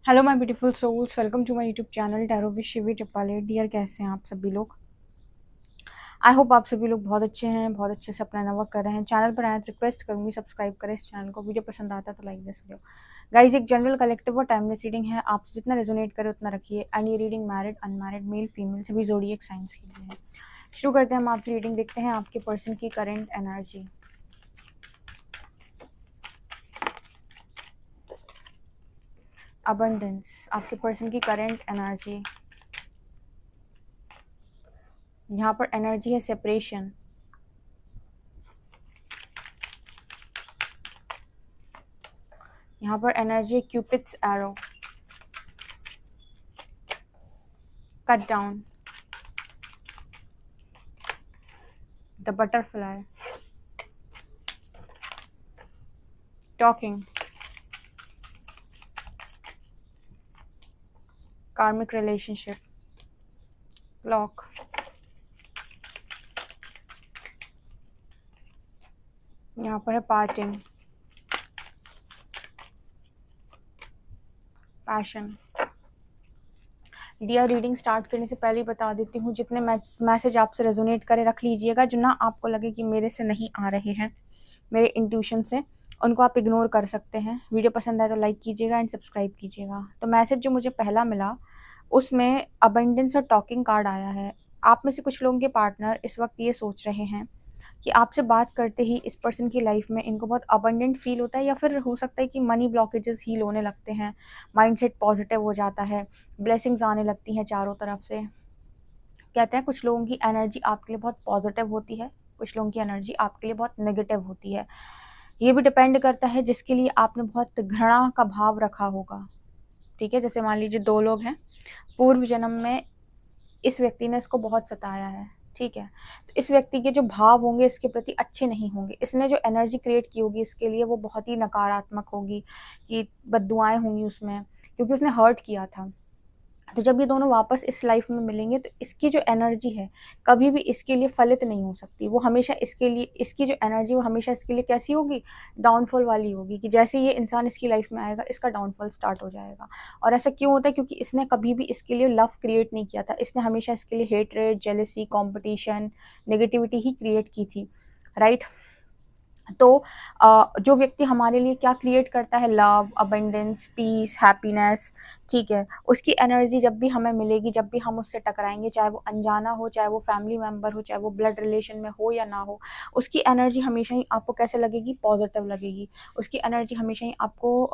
Hello my beautiful souls, welcome to my YouTube channel tarot with Shivi Tipale. Dear, कैसे हैं आप सभी लोग? आई होप आप सभी लोग बहुत अच्छे हैं, बहुत अच्छे से अपना वर्क कर रहे हैं। चैनल पर आए तो रिक्वेस्ट करूंगी सब्सक्राइब करें इस चैनल को। वीडियो पसंद आता है तो लाइक दिस वीडियो। गाइज, एक जनरल कलेक्टिव और टाइमलेस रीडिंग है, आपसे जितना रेजोनेट करे उतना रखिए। एंड ये reading married, unmarried, male, female सभी ज़ोडिएक साइंस के लिए है। शुरू करते हैं हम आपकी रीडिंग, देखते हैं आपके पर्सन की करेंट एनर्जी। अबंडेंस, आपके पर्सन की करेंट एनर्जी। यहाँ पर एनर्जी है सेपरेशन। यहाँ पर एनर्जी है Cupid's arrow, cut down, the butterfly, talking, karmic relationship, clock, यहाँ पर है parting, passion. Dear, reading start करने से पहले ही बता देती हूँ, जितने मैसेज आपसे रेजोनेट करे रख लीजिएगा। जो ना आपको लगे कि मेरे से नहीं आ रहे हैं, मेरे इंट्यूशन से, उनको आप इग्नोर कर सकते हैं। वीडियो पसंद आए तो लाइक कीजिएगा एंड सब्सक्राइब कीजिएगा। तो मैसेज जो मुझे पहला मिला उसमें अबंडेंस और टॉकिंग कार्ड आया है। आप में से कुछ लोगों के पार्टनर इस वक्त ये सोच रहे हैं कि आपसे बात करते ही इस पर्सन की लाइफ में इनको बहुत अबंडेंट फील होता है, या फिर हो सकता है कि मनी ब्लॉकेजेस हील होने लगते हैं, माइंडसेट पॉजिटिव हो जाता है, ब्लेसिंग्स आने लगती हैं चारों तरफ से। कहते हैं कुछ लोगों की एनर्जी आपके लिए बहुत पॉजिटिव होती है, कुछ लोगों की एनर्जी आपके लिए बहुत नेगेटिव होती है। ये भी डिपेंड करता है जिसके लिए आपने बहुत घृणा का भाव रखा होगा। ठीक है, जैसे मान लीजिए दो लोग हैं, पूर्व जन्म में इस व्यक्ति ने इसको बहुत सताया है। ठीक है, तो इस व्यक्ति के जो भाव होंगे इसके प्रति अच्छे नहीं होंगे। इसने जो एनर्जी क्रिएट की होगी इसके लिए वो बहुत ही नकारात्मक होगी, कि बद्दुआएं होंगी उसमें, क्योंकि उसने हर्ट किया था। तो जब ये दोनों वापस इस लाइफ में मिलेंगे तो इसकी जो एनर्जी है कभी भी इसके लिए फलित नहीं हो सकती। वो हमेशा इसके लिए, इसकी जो एनर्जी वो हमेशा इसके लिए कैसी होगी, डाउनफॉल वाली होगी, कि जैसे ये इंसान इसकी लाइफ में आएगा इसका डाउनफॉल स्टार्ट हो जाएगा। और ऐसा क्यों होता है? क्योंकि इसने कभी भी इसके लिए लव क्रिएट नहीं किया था, इसने हमेशा इसके लिए हेटरेट, जेलसी, कॉम्पिटिशन, नेगेटिविटी ही क्रिएट की थी। राइट? तो जो व्यक्ति हमारे लिए क्या क्रिएट करता है, लव, अबंडेंस, पीस, हैप्पीनेस, ठीक है, उसकी एनर्जी जब भी हमें मिलेगी, जब भी हम उससे टकराएंगे, चाहे वो अनजाना हो, चाहे वो फैमिली मेम्बर हो, चाहे वो ब्लड रिलेशन में हो या ना हो, उसकी एनर्जी हमेशा ही आपको कैसे लगेगी, पॉजिटिव लगेगी। उसकी एनर्जी हमेशा ही आपको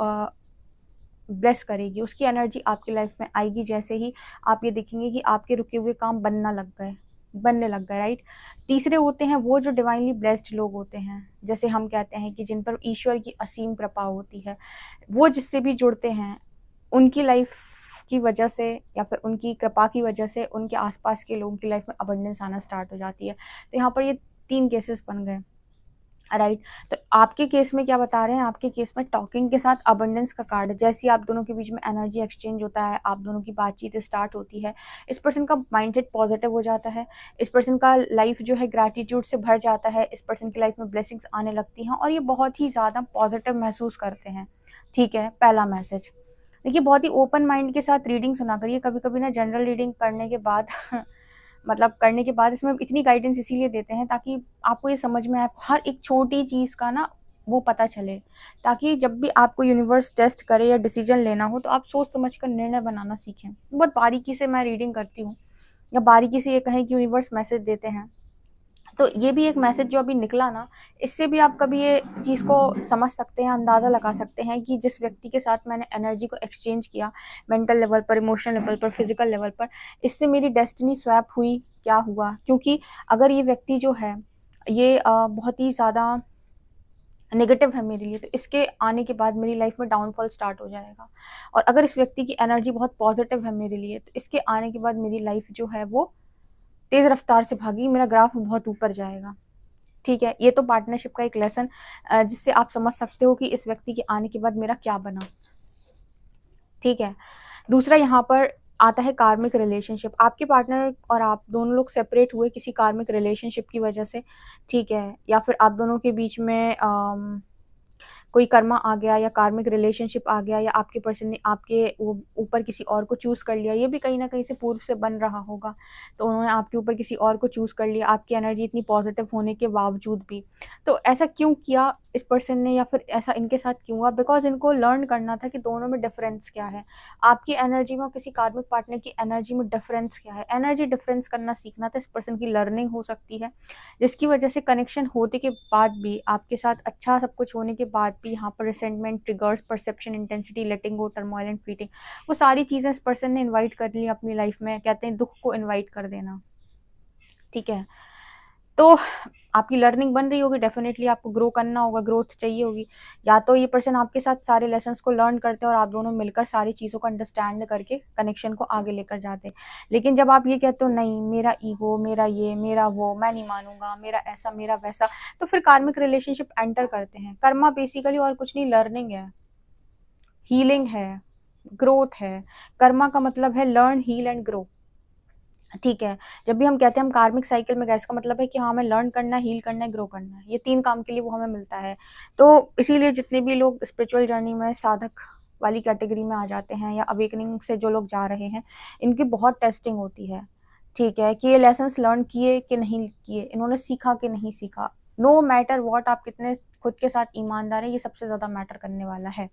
ब्लेस करेगी। उसकी एनर्जी आपकी लाइफ में आएगी जैसे ही आप ये देखेंगे कि आपके रुके हुए काम बनने लग गए। राइट? तीसरे होते हैं वो जो डिवाइनली ब्लेस्ड लोग होते हैं, जैसे हम कहते हैं कि जिन पर ईश्वर की असीम कृपा होती है। वो जिससे भी जुड़ते हैं उनकी लाइफ की वजह से या फिर उनकी कृपा की वजह से उनके आसपास के लोगों की लाइफ में अबंडेंस आना स्टार्ट हो जाती है। तो यहाँ पर ये 3 केसेस बन गए। राइट? तो आपके केस में क्या बता रहे हैं? आपके केस में टॉकिंग के साथ अबंडेंस का कार्ड है। जैसे ही आप दोनों के बीच में एनर्जी एक्सचेंज होता है, आप दोनों की बातचीत स्टार्ट होती है, इस पर्सन का माइंडसेट पॉजिटिव हो जाता है, इस पर्सन का लाइफ जो है ग्रैटिट्यूड से भर जाता है, इस पर्सन की लाइफ में ब्लेसिंग्स आने लगती हैं और ये बहुत ही ज़्यादा पॉजिटिव महसूस करते हैं। ठीक है, पहला मैसेज। देखिए, बहुत ही ओपन माइंड के साथ रीडिंग सुना करिए। कभी कभी ना जनरल रीडिंग करने के बाद मतलब करने के बाद इसमें इतनी गाइडेंस इसीलिए देते हैं ताकि आपको ये समझ में आए, हर एक छोटी चीज़ का ना वो पता चले, ताकि जब भी आपको यूनिवर्स टेस्ट करे या डिसीजन लेना हो तो आप सोच समझ कर निर्णय बनाना सीखें। बहुत बारीकी से मैं रीडिंग करती हूँ, या बारीकी से ये कहें कि यूनिवर्स मैसेज देते हैं। तो ये भी एक मैसेज जो अभी निकला ना, इससे भी आप कभी ये चीज़ को समझ सकते हैं, अंदाज़ा लगा सकते हैं कि जिस व्यक्ति के साथ मैंने एनर्जी को एक्सचेंज किया, मेंटल लेवल पर, इमोशनल लेवल पर, फिजिकल लेवल पर, इससे मेरी डेस्टिनी स्वैप हुई, क्या हुआ। क्योंकि अगर ये व्यक्ति जो है ये बहुत ही ज़्यादा नेगेटिव है मेरे लिए, तो इसके आने के बाद मेरी लाइफ में डाउनफॉल स्टार्ट हो जाएगा। और अगर इस व्यक्ति की एनर्जी बहुत पॉजिटिव है मेरे लिए, तो इसके आने के बाद मेरी लाइफ जो है वो तेज़ रफ्तार से भागी, मेरा ग्राफ बहुत ऊपर जाएगा। ठीक है, ये तो पार्टनरशिप का एक लेसन जिससे आप समझ सकते हो कि इस व्यक्ति के आने के बाद मेरा क्या बना। ठीक है, दूसरा यहाँ पर आता है कार्मिक रिलेशनशिप। आपके पार्टनर और आप दोनों लोग सेपरेट हुए किसी कार्मिक रिलेशनशिप की वजह से। ठीक है, या फिर आप दोनों के बीच में कोई कर्मा आ गया या कार्मिक रिलेशनशिप आ गया या आपके पर्सन ने आपके ऊपर किसी और को चूज़ कर लिया, ये भी कहीं ना कहीं से पूर्व से बन रहा होगा। तो उन्होंने आपके ऊपर किसी और को चूज़ कर लिया, आपकी एनर्जी इतनी पॉजिटिव होने के बावजूद भी। तो ऐसा क्यों किया इस पर्सन ने, या फिर ऐसा इनके साथ क्यों हुआ? बिकॉज इनको लर्न करना था कि दोनों में डिफरेंस क्या है, आपकी एनर्जी में और किसी कार्मिक पार्टनर की एनर्जी में डिफरेंस क्या है। एनर्जी डिफरेंस करना सीखना था। इस पर्सन की लर्निंग हो सकती है, जिसकी वजह से कनेक्शन होने के बाद भी, आपके साथ अच्छा सब कुछ होने के बाद भी, यहाँ पर resentment, triggers, perception, intensity, letting go, turmoil and fleeting, वो सारी चीज़ें इस पर्सन ने इन्वाइट कर ली अपनी लाइफ में। कहते हैं दुख को इन्वाइट कर देना, ठीक है। तो आपकी लर्निंग बन रही होगी, डेफिनेटली आपको ग्रो करना होगा, ग्रोथ चाहिए होगी। या तो ये पर्सन आपके साथ सारे लेसन्स को लर्न करते हैं और आप दोनों मिलकर सारी चीज़ों को अंडरस्टैंड करके कनेक्शन को आगे लेकर जाते हैं। लेकिन जब आप ये कहते हो नहीं मेरा ईगो, मेरा ये, मेरा वो, मैं नहीं मानूंगा, मेरा ऐसा, मेरा वैसा, तो फिर कार्मिक रिलेशनशिप एंटर करते हैं। कर्मा बेसिकली और कुछ नहीं, लर्निंग है, हीलिंग है, ग्रोथ है। कर्मा का मतलब है लर्न, हील एंड ग्रो, ठीक है। जब भी हम कहते हैं हम कार्मिक साइकिल में गए, इसका मतलब है कि हाँ हमें लर्न करना है, हील करना है, ग्रो करना है। ये 3 काम के लिए वो हमें मिलता है। तो इसीलिए जितने भी लोग स्पिरिचुअल जर्नी में साधक वाली कैटेगरी में आ जाते हैं या अवेकनिंग से जो लोग जा रहे हैं, इनकी बहुत टेस्टिंग होती है, ठीक है, कि ये लेसन्स लर्न किए कि नहीं किए, इन्होंने सीखा कि नहीं सीखा। नो मैटर वॉट, आप कितने खुद के साथ ईमानदार हैं, ये सबसे ज़्यादा मैटर करने वाला है,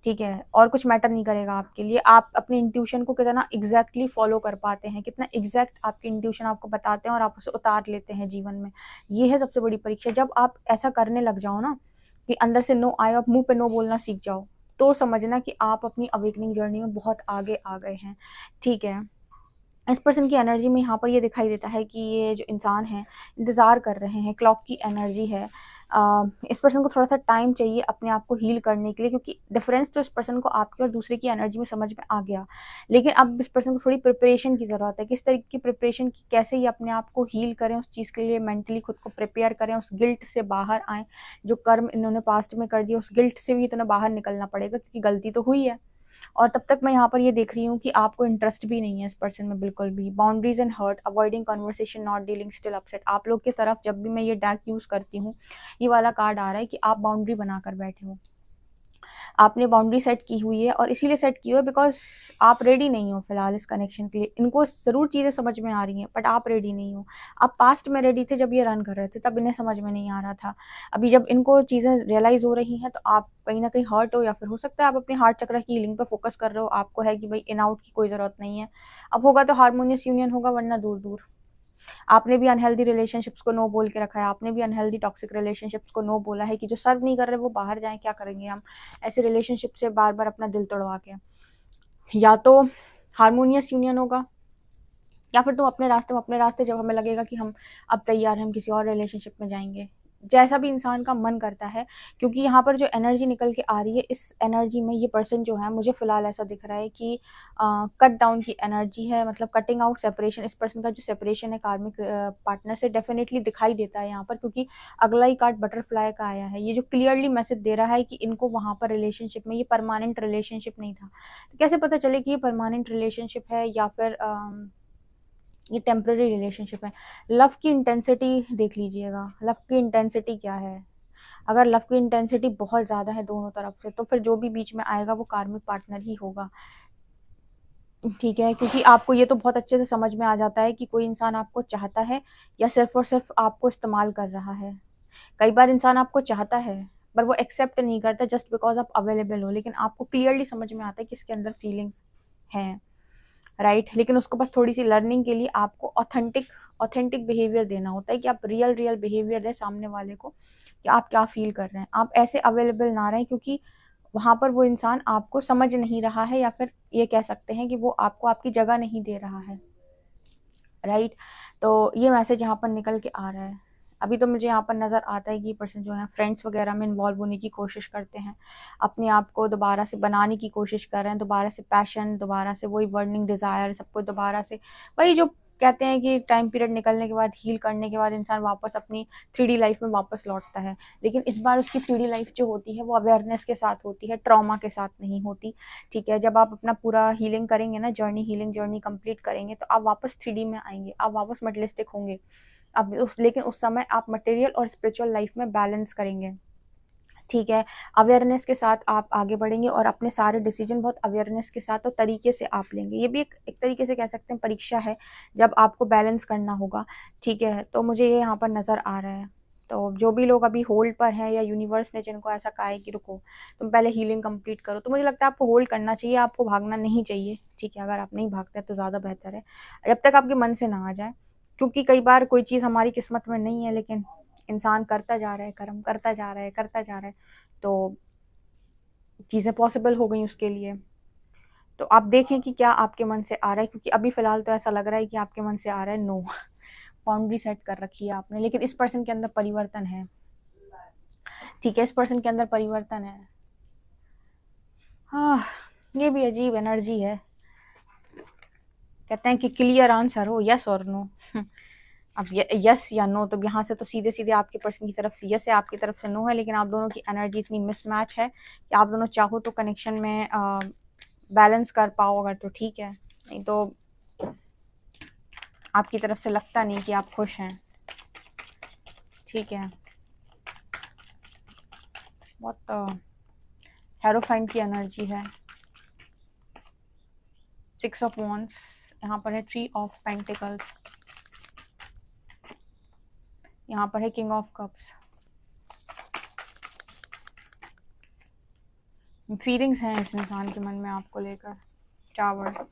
ठीक है। और कुछ मैटर नहीं करेगा आपके लिए। आप अपने इंट्यूशन को कितना एग्जैक्टली फॉलो कर पाते हैं, कितना एग्जैक्ट आपकी इंट्यूशन आपको बताते हैं और आप उसे उतार लेते हैं जीवन में, ये है सबसे बड़ी परीक्षा। जब आप ऐसा करने लग जाओ ना कि अंदर से नो आए, आप मुंह पे नो बोलना सीख जाओ, तो समझना कि आप अपनी अवेकनिंग जर्नी में बहुत आगे आ गए हैं, ठीक है। इस पर्सन की एनर्जी में यहाँ पर ये दिखाई देता है कि ये जो इंसान है इंतज़ार कर रहे हैं, क्लॉक की एनर्जी है। इस पर्सन को थोड़ा सा टाइम चाहिए अपने आप को हील करने के लिए, क्योंकि डिफरेंस तो इस पर्सन को आपके और दूसरे की एनर्जी में समझ में आ गया। लेकिन अब इस पर्सन को थोड़ी प्रिपरेशन की ज़रूरत है, किस तरीके की प्रिपरेशन की, कैसे ये अपने आप को हील करें, उस चीज़ के लिए मेंटली खुद को प्रिपेयर करें, उस गिल्ट से बाहर आएँ। जो कर्म इन्होंने पास्ट में कर दिया, उस गिल्ट से भी इतना बाहर निकलना पड़ेगा, क्योंकि गलती तो हुई है। और तब तक मैं यहाँ पर ये देख रही हूँ कि आपको इंटरेस्ट भी नहीं है इस पर्सन में बिल्कुल भी। Boundaries and hurt, avoiding conversation, not dealing, still upset. आप लोग की तरफ जब भी मैं ये डैक यूज़ करती हूँ, ये वाला कार्ड आ रहा है कि आप बाउंड्री बनाकर बैठे हो, आपने बाउंड्री सेट की हुई है, और इसीलिए सेट की हुई है बिकॉज आप रेडी नहीं हो फिलहाल इस कनेक्शन के लिए। इनको ज़रूर चीज़ें समझ में आ रही हैं, बट आप रेडी नहीं हो। आप पास्ट में रेडी थे जब ये रन कर रहे थे, तब इन्हें समझ में नहीं आ रहा था। अभी जब इनको चीज़ें रियलाइज़ हो रही हैं, तो आप कहीं ना कहीं हर्ट हो, या फिर हो सकता है आप अपने हार्ट चक्र की हीलिंग पर फोकस कर रहे हो। आपको है कि भाई इन आउट की कोई ज़रूरत नहीं है, अब होगा तो हारमोनियस यूनियन होगा, वरना दूर दूर। आपने भी अनहेल्दी रिलेशनशिप्स को नो बोल के रखा है, आपने भी अनहेल्दी टॉक्सिक रिलेशनशिप्स को नो बोला है कि जो सर्व नहीं कर रहे वो बाहर जाएं, क्या करेंगे हम ऐसे रिलेशनशिप से बार बार अपना दिल तोड़वा के। या तो हारमोनियस यूनियन होगा, या फिर तुम अपने रास्ते जब हमें लगेगा कि हम अब तैयार हैं, हम किसी और रिलेशनशिप में जाएंगे, जैसा भी इंसान का मन करता है। क्योंकि यहाँ पर जो एनर्जी निकल के आ रही है, इस एनर्जी में ये पर्सन जो है, मुझे फ़िलहाल ऐसा दिख रहा है कि कट डाउन की एनर्जी है, मतलब कटिंग आउट, सेपरेशन। इस पर्सन का जो सेपरेशन है कार्मिक पार्टनर से, डेफिनेटली दिखाई देता है यहाँ पर, क्योंकि अगला ही कार्ड बटरफ्लाई का आया है। ये जो क्लियरली मैसेज दे रहा है कि इनको वहाँ पर रिलेशनशिप में, ये परमानेंट रिलेशनशिप नहीं था। तो कैसे पता चले कि ये परमानेंट रिलेशनशिप है या फिर ये टेम्पररी रिलेशनशिप है? लव की इंटेंसिटी देख लीजिएगा, लव की इंटेंसिटी क्या है। अगर लव की इंटेंसिटी बहुत ज़्यादा है दोनों तरफ से, तो फिर जो भी बीच में आएगा वो कार्मिक पार्टनर ही होगा, ठीक है। क्योंकि आपको ये तो बहुत अच्छे से समझ में आ जाता है कि कोई इंसान आपको चाहता है या सिर्फ और सिर्फ आपको इस्तेमाल कर रहा है। कई बार इंसान आपको चाहता है पर वो एक्सेप्ट नहीं करता जस्ट बिकॉज आप अवेलेबल हो, लेकिन आपको क्लियरली समझ में आता है कि इसके अंदर फीलिंग्स हैं, राइट। लेकिन उसको बस थोड़ी सी लर्निंग के लिए आपको ऑथेंटिक बिहेवियर देना होता है, कि आप रियल बिहेवियर दें सामने वाले को कि आप क्या फील कर रहे हैं। आप ऐसे अवेलेबल ना रहें, क्योंकि वहाँ पर वो इंसान आपको समझ नहीं रहा है, या फिर ये कह सकते हैं कि वो आपको आपकी जगह नहीं दे रहा है, राइट। तो ये मैसेज यहाँ पर निकल के आ रहा है। अभी तो मुझे यहाँ पर नज़र आता है कि ये पर्सन जो है फ्रेंड्स वगैरह में इन्वॉल्व होने की कोशिश करते हैं, अपने आप को दोबारा से बनाने की कोशिश कर रहे हैं, दोबारा से पैशन, दोबारा से वही बर्निंग डिज़ायर, सबको दोबारा से वही जो कहते हैं कि टाइम पीरियड निकलने के बाद, हील करने के बाद इंसान वापस अपनी 3D लाइफ में वापस लौटता है। लेकिन इस बार उसकी 3D लाइफ जो होती है वो अवेयरनेस के साथ होती है, ट्रॉमा के साथ नहीं होती, ठीक है। जब आप अपना पूरा हीलिंग करेंगे ना, हीलिंग जर्नी कंप्लीट करेंगे, तो आप वापस 3D में आएंगे, आप वापस मटेरियलिस्टिक होंगे। अब लेकिन उस समय आप मटेरियल और स्पिरिचुअल लाइफ में बैलेंस करेंगे, ठीक है। अवेयरनेस के साथ आप आगे बढ़ेंगे और अपने सारे डिसीजन बहुत अवेयरनेस के साथ और तरीके से आप लेंगे। ये भी एक तरीके से कह सकते हैं परीक्षा है, जब आपको बैलेंस करना होगा। ठीक है, तो मुझे ये यहाँ पर नज़र आ रहा है। तो जो भी लोग अभी होल्ड पर हैं या यूनिवर्स ने जिनको ऐसा कहा है कि रुको तुम पहले हीलिंग कंप्लीट करो, तो मुझे लगता है आपको होल्ड करना चाहिए, आपको भागना नहीं चाहिए। ठीक है, अगर आप नहीं भागते तो ज़्यादा बेहतर है, जब तक आपके मन से ना आ जाए। क्योंकि कई बार कोई चीज़ हमारी किस्मत में नहीं है, लेकिन इंसान करता जा रहा है, कर्म करता जा रहा है, करता जा रहा है, तो चीज़ें पॉसिबल हो गई उसके लिए। तो आप देखें कि क्या आपके मन से आ रहा है, क्योंकि अभी फ़िलहाल तो ऐसा लग रहा है कि आपके मन से आ रहा है नो। बाउंड्री सेट कर रखी है आपने, लेकिन इस पर्सन के अंदर परिवर्तन है। ठीक है, इस पर्सन के अंदर परिवर्तन है। हाँ, ये भी अजीब एनर्जी है। कहते हैं कि क्लियर आंसर हो, यस और नो। अब यस या नो, तो यहाँ से तो सीधे सीधे आपके पर्सन की तरफ से यस है, आपकी तरफ से नो है, लेकिन आप दोनों की एनर्जी इतनी मिसमैच है कि आप दोनों चाहो तो कनेक्शन में बैलेंस कर पाओ अगर, तो ठीक है, नहीं तो आपकी तरफ से लगता नहीं कि आप खुश हैं। ठीक है, बहुत हेरोफाइन की एनर्जी है। 6 ऑफ वॉन्ड्स, यहाँ पर है 3 ऑफ पेंटिकल्स, यहाँ पर है किंग ऑफ कप्स। फीलिंग्स हैं इस इंसान के मन में आपको लेकर। टावर,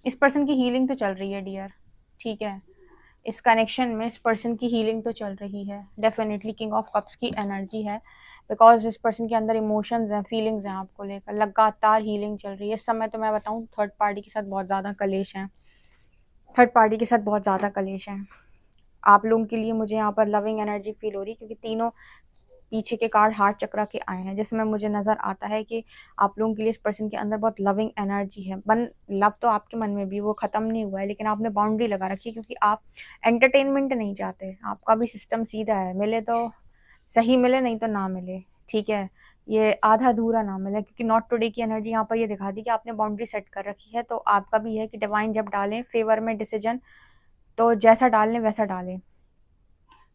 इस पर्सन की हीलिंग तो चल रही है डियर। ठीक है, इस कनेक्शन में इस पर्सन की हीलिंग तो चल रही है डेफिनेटली। किंग ऑफ कप्स की एनर्जी है, बिकॉज इस पर्सन के अंदर इमोशंस हैं, फीलिंग्स हैं आपको लेकर, लगातार हीलिंग चल रही है। इस समय तो मैं बताऊं थर्ड पार्टी के साथ बहुत ज़्यादा कलेश हैं, थर्ड पार्टी के साथ बहुत ज़्यादा कलेश हैं आप लोगों के लिए। मुझे यहाँ पर लविंग एनर्जी फील हो रही है, क्योंकि तीनों पीछे के कार्ड हार्ट चक्रा के आए हैं, जिसमें मुझे नज़र आता है कि आप लोगों के लिए इस पर्सन के अंदर बहुत लविंग एनर्जी है। लव तो आपके मन में भी वो ख़त्म नहीं हुआ है, लेकिन आपने बाउंड्री लगा रखी है, क्योंकि आप एंटरटेनमेंट नहीं चाहते। आपका भी सिस्टम सीधा है, मिले तो सही मिले, नहीं तो ना मिले। ठीक है, ये आधा अधूरा ना मिले, क्योंकि नॉट टुडे की एनर्जी यहाँ पर ये दिखा दी कि आपने बाउंड्री सेट कर रखी है। तो आपका भी है कि डिवाइन जब डालें फेवर में डिसीजन, तो जैसा डालने वैसा डालें।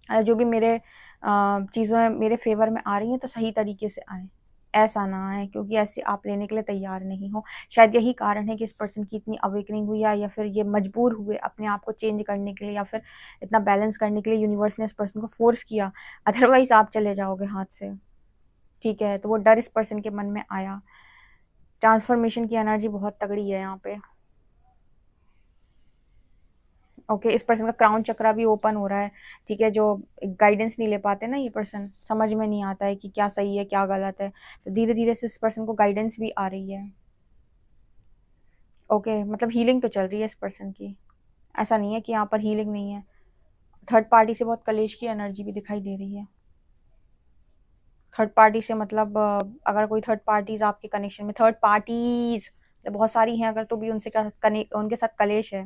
जो भी मेरे चीज़ें मेरे फेवर में आ रही हैं तो सही तरीके से आएँ, ऐसा ना आए, क्योंकि ऐसे आप लेने के लिए तैयार नहीं हो। शायद यही कारण है कि इस पर्सन की इतनी अवेकनिंग हुई है, या फिर ये मजबूर हुए अपने आप को चेंज करने के लिए, या फिर इतना बैलेंस करने के लिए यूनिवर्स ने इस पर्सन को फोर्स किया, अदरवाइज़ आप चले जाओगे हाथ से। ठीक है, तो वो डर इस पर्सन के मन में आया। ट्रांसफॉर्मेशन की एनर्जी बहुत तगड़ी है यहाँ पे। ओके, इस पर्सन का क्राउन चक्रा भी ओपन हो रहा है। ठीक है, जो गाइडेंस नहीं ले पाते ना ये पर्सन, समझ में नहीं आता है कि क्या सही है क्या गलत है, तो धीरे धीरे से इस पर्सन को गाइडेंस भी आ रही है। ओके, मतलब हीलिंग तो चल रही है इस पर्सन की, ऐसा नहीं है कि यहाँ पर हीलिंग नहीं है। थर्ड पार्टी से बहुत कलेश की एनर्जी भी दिखाई दे रही है। थर्ड पार्टी से मतलब अगर कोई थर्ड पार्टीज आपके कनेक्शन में, थर्ड पार्टीज बहुत सारी हैं अगर, तो भी उनसे उनके साथ कलेश है।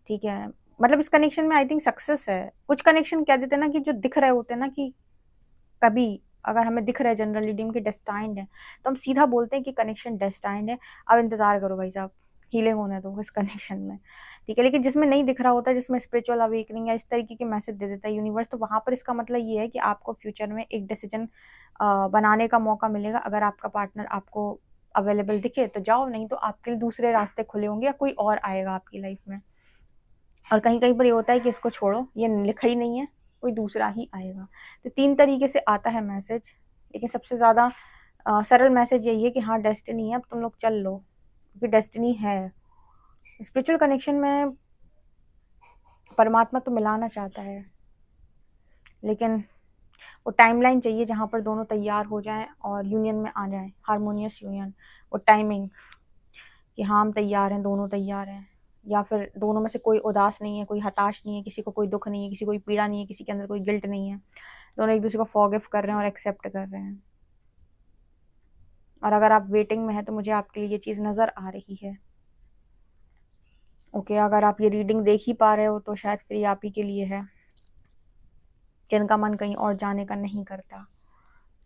ठीक है, मतलब इस कनेक्शन में आई थिंक सक्सेस है। कुछ कनेक्शन कह देते हैं ना कि जो दिख रहे होते हैं ना, कि कभी अगर हमें दिख रहा है जनरल रीडिंग के डेस्टाइंड है, तो हम सीधा बोलते हैं कि कनेक्शन डेस्टाइंड है। अब इंतजार करो भाई साहब, हीलिंग होने दो इस कनेक्शन में। ठीक है, लेकिन जिसमें नहीं दिख रहा होता, जिसमें स्पिरिचुअल अवेकनिंग या इस तरीके के मैसेज दे देता है यूनिवर्स, तो वहाँ पर इसका मतलब ये है कि आपको फ्यूचर में एक डिसीजन बनाने का मौका मिलेगा। अगर आपका पार्टनर आपको अवेलेबल दिखे तो जाओ, नहीं तो आपके लिए दूसरे रास्ते खुले होंगे, या कोई और आएगा आपकी लाइफ में। और कहीं कहीं पर ये होता है कि इसको छोड़ो, ये लिखा ही नहीं है, कोई दूसरा ही आएगा। तो 3 तरीके से आता है मैसेज, लेकिन सबसे ज़्यादा सरल मैसेज यही है कि हाँ डेस्टिनी है, अब तुम लोग चल लो, क्योंकि डेस्टिनी है। स्पिरिचुअल कनेक्शन में परमात्मा तो मिलाना चाहता है, लेकिन वो टाइमलाइन चाहिए जहाँ पर दोनों तैयार हो जाएं और यूनियन में आ जाएं, हारमोनियस यूनियन। वो टाइमिंग कि हाँ हम तैयार हैं, दोनों तैयार हैं, या फिर दोनों में से कोई उदास नहीं है, कोई हताश नहीं है, किसी को कोई दुख नहीं है, किसी को कोई पीड़ा नहीं है, किसी के अंदर कोई गिल्ट नहीं है। दोनों एक दूसरे को फॉरगिव कर रहे हैं और एक्सेप्ट कर रहे हैं। और अगर आप वेटिंग में हैं तो मुझे आपके लिए ये चीज़ नज़र आ रही है। ओके, अगर आप ये रीडिंग देख ही पा रहे हो तो शायद फिर आप ही के लिए है, जिनका मन कहीं और जाने का नहीं करता,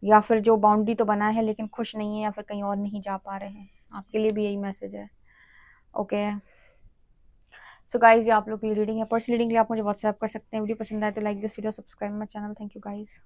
या फिर जो बाउंड्री तो बना है लेकिन खुश नहीं है, या फिर कहीं और नहीं जा पा रहे हैं, आपके लिए भी यही मैसेज है। ओके। सो गाइज, ये आप लोग की रीडिंग है। पर्सनल रीडिंग के लिए आप मुझे व्हाट्सएप कर सकते हैं। वीडियो पसंद आए तो like this video, subscribe my channel. Thank you guys.